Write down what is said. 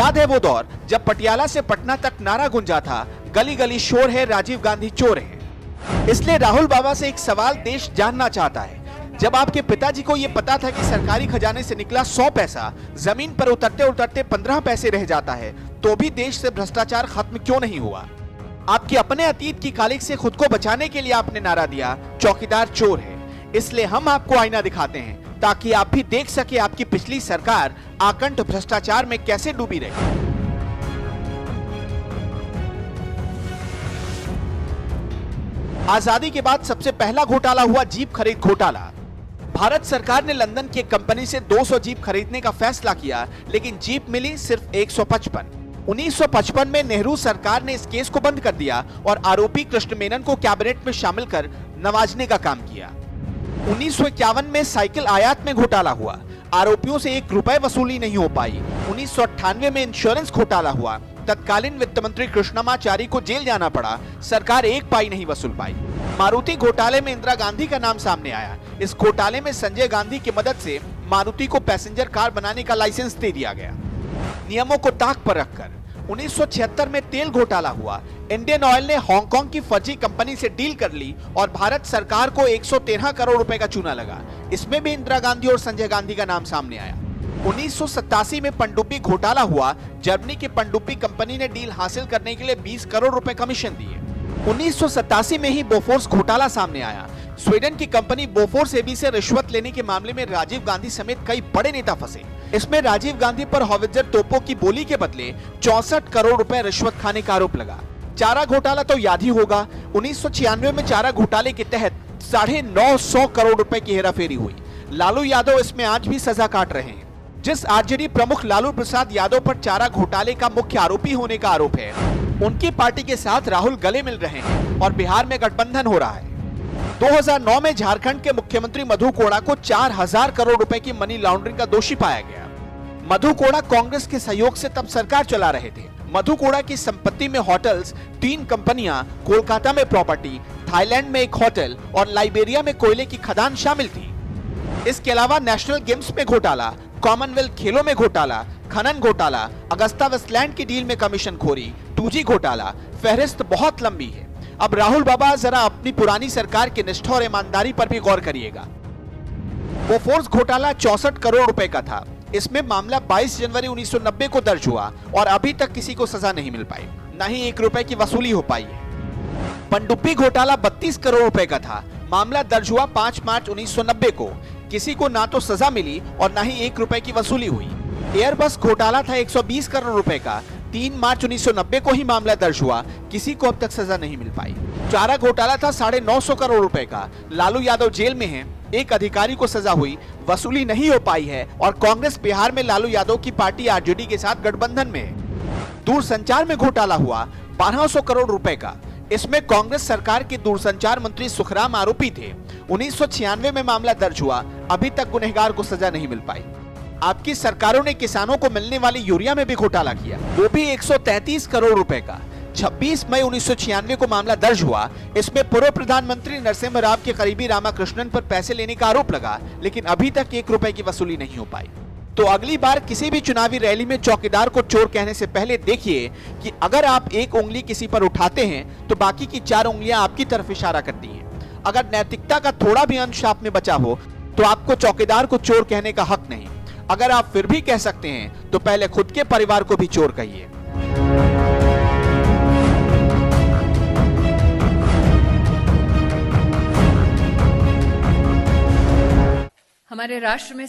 याद है वो दौर जब पटियाला से पटना तक नारा गूंजा था, गली गली शोर है, राजीव गांधी चोर है। इसलिए राहुल बाबा से एक सवाल देश जानना चाहता है, जब आपके पिताजी को ये पता था कि सरकारी खजाने से निकला 100 पैसा जमीन पर उतरते उतरते 15 पैसे रह जाता है, तो भी देश से भ्रष्टाचार खत्म क्यों नहीं हुआ? आपके अपने अतीत की कालिक से खुद को बचाने के लिए आपने नारा दिया, चौकीदार चोर है। इसलिए हम आपको आईना दिखाते हैं ताकि आप भी देख सके आपकी पिछली सरकार आकंठ भ्रष्टाचार में कैसे डूबी रही। आजादी के बाद सबसे पहला घोटाला हुआ जीप खरीद घोटाला। भारत सरकार ने लंदन की एक कंपनी से 200 जीप खरीदने का फैसला किया, लेकिन जीप मिली सिर्फ 155। 1955 में नेहरू सरकार ने इस केस को बंद कर दिया और आरोपी कृष्ण मेनन को कैबिनेट में शामिल कर नवाजने का काम किया। 1951 में साइकिल आयात में घोटाला हुआ, आरोपियों से 1 रुपए वसूली नहीं हो पाई। 1998 में इंश्योरेंस घोटाला हुआ, तत्कालीन वित्त मंत्री कृष्णमाचारी को जेल जाना पड़ा, सरकार 1 पाई नहीं वसूल पाई। मारुति घोटाले में इंदिरा गांधी का नाम सामने आया। इस घोटाले में संजय गांधी की मदद से मारुति को पैसेंजर कार बनाने का लाइसेंस दे दिया गया, नियमों को ताक पर रखकर। 1976 में तेल घोटाला हुआ, इंडियन ऑयल ने हांगकांग की फर्जी कंपनी से डील कर ली और भारत सरकार को 113 करोड़ रुपए का चूना लगा। इसमें भी इंदिरा गांधी और संजय गांधी का नाम सामने आया। 1987 में पनडुब्बी घोटाला हुआ, जर्मनी की पनडुब्बी कंपनी ने डील हासिल करने के लिए 20 करोड़ रुपए कमीशन दिए। 1987 में ही बोफोर्स घोटाला सामने आया। स्वीडन की कंपनी बोफोर्स एबी से रिश्वत लेने के मामले में राजीव गांधी समेत कई बड़े नेता फंसे। इसमें राजीव गांधी पर हॉवित्जर तोपों की बोली के बदले 64 करोड़ रुपए रिश्वत खाने का आरोप लगा। चारा घोटाला तो याद ही होगा। 1996 में चारा घोटाले के तहत 950 करोड़ रुपए की हेराफेरी हुई। लालू यादव इसमें आज भी सजा काट रहे हैं। जिस आरजेडी प्रमुख लालू प्रसाद यादव पर चारा घोटाले का मुख्य आरोपी होने का आरोप है, उनकी पार्टी के साथ राहुल गले मिल रहे हैं और बिहार में गठबंधन हो रहा है। 2009 में झारखंड के मुख्यमंत्री मधु कोड़ा को 4000 करोड़ रुपए की मनी लॉन्ड्रिंग का दोषी पाया गया। मधु कोड़ा कांग्रेस के सहयोग से तब सरकार चला रहे थे। मधु कोड़ा की संपत्ति में होटल्स, 3 कंपनियां, कोलकाता में प्रॉपर्टी, थाईलैंड में एक होटल और लाइबेरिया में कोयले की खदान शामिल थी। इसके अलावा नेशनल गेम्स में घोटाला, कॉमनवेल्थ खेलों में घोटाला, खनन घोटाला, अगस्ता वेस्टलैंड की डील में कमीशन खोरी, 2G घोटाला, फहरिस्त बहुत लंबी है। अब राहुल बाबा जरा अपनी पुरानी सरकार की निष्ठा और ईमानदारी पर भी गौर करिएगा। बोफोर्स घोटाला 64 करोड़ रुपए का था। इसमें मामला 22 जनवरी 1990 को दर्ज हुआ और अभी तक किसी को सजा नहीं मिल पाई, न ही 1 रुपए की वसूली हो पाई है। पनडुब्बी घोटाला 32 करोड़ रुपए का था। मामला दर्ज हुआ 5 मार्च 1990 को। किसी को ना तो सजा मिली और ना ही 1 रुपए की वसूली हुई। एयरबस घोटाला था 120 करोड़ रुपए का। 3 मार्च 1990 को ही मामला दर्ज हुआ, किसी को अब तक सजा नहीं मिल पाई। चारा घोटाला था 950 करोड़ रुपए का। लालू यादव जेल में हैं, एक अधिकारी को सजा हुई, वसूली नहीं हो पाई है और कांग्रेस बिहार में लालू यादव की पार्टी आरजेडी के साथ गठबंधन में है। दूरसंचार में घोटाला हुआ 1200 करोड़ रुपए का। इसमें कांग्रेस सरकार के दूरसंचार मंत्री सुखराम आरोपी थे। 1996 में मामला दर्ज हुआ, अभी तक गुनहगार को सजा नहीं मिल पाई। आपकी सरकारों ने किसानों को मिलने वाली यूरिया में भी घोटाला किया, वो भी 133 करोड़ रुपए का। 26 मई 1996 को मामला दर्ज हुआ। इसमें पूर्व प्रधानमंत्री नरसिम्हा राव के करीबी रामाकृष्णन पर पैसे लेने का आरोप लगा, लेकिन अभी तक 1 रुपए की वसूली नहीं हो पाई। तो अगली बार किसी भी चुनावी रैली में चौकीदार को चोर कहने से पहले देखिए कि अगर आप एक उंगली किसी पर उठाते हैं तो बाकी की 4 उंगलियां आपकी तरफ इशारा करती हैं। अगर नैतिकता का थोड़ा भी अंश आप में बचा हो तो आपको चौकीदार को चोर कहने का हक नहीं। अगर आप फिर भी कह सकते हैं तो पहले खुद के परिवार को भी चोर कहिए। हमारे राष्ट्र में